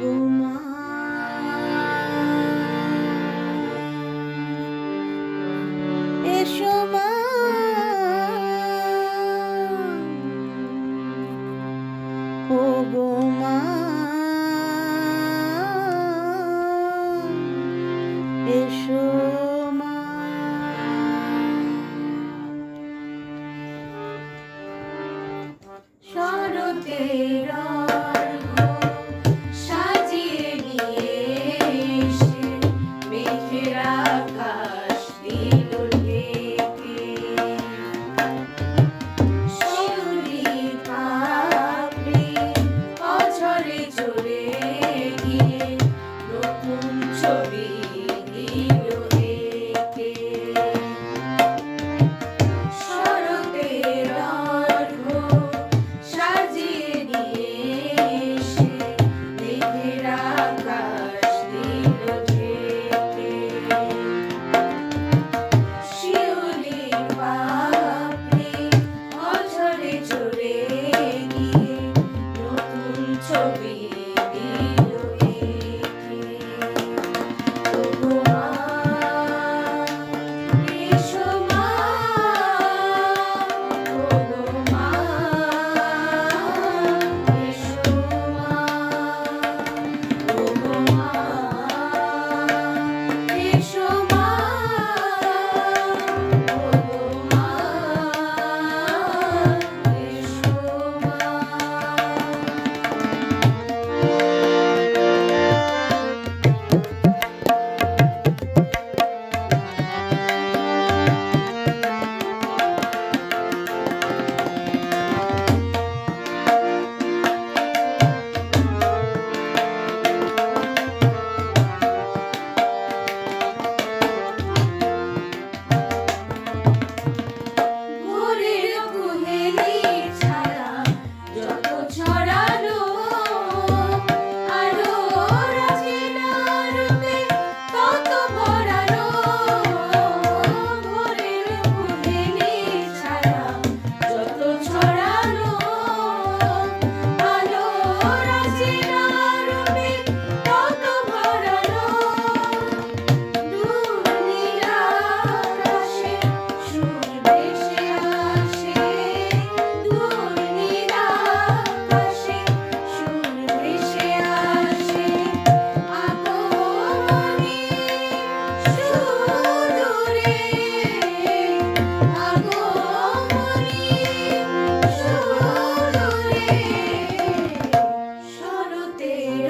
গো মা, এসো মা, ও গো মা, এসো মা। শরতের অর্ঘ্য সাজিয়ে নিয়ে এসে মেঘের আকাশ দিল ঢেকে। শিউলির পাপড়ি অঝরে ঝরে গিয়ে নতুন ছবি দিল এঁকে। শরতের অর্ঘ্য সাজিয়ে নিয়ে এসে মেঘের আকাশ দিল ঢেকে। শিউলির পাপড়ি অঝরে ঝরে গিয়ে নতুন ছবি দিল এঁকে। ও গো মা, এসো মা, ও গো মা, এসো মা, ও গো মা, এসো মা, ও গো মা, ভোরের কুহেলির ছায়া যত ছড়ালো, আলো রাজিনার রূপে তত ভরালো। ভোরের কুহেলির ছায়া যত ছড়ালো, আলো রাজিনার রূপে তত ভরালো। দূর নীল আকাশে সুর ভেসে আসে, দূর নীল আকাশে সুর ভেসে আসে। আগমনী সুদূরে, আগমনী সুদূরে। শরতের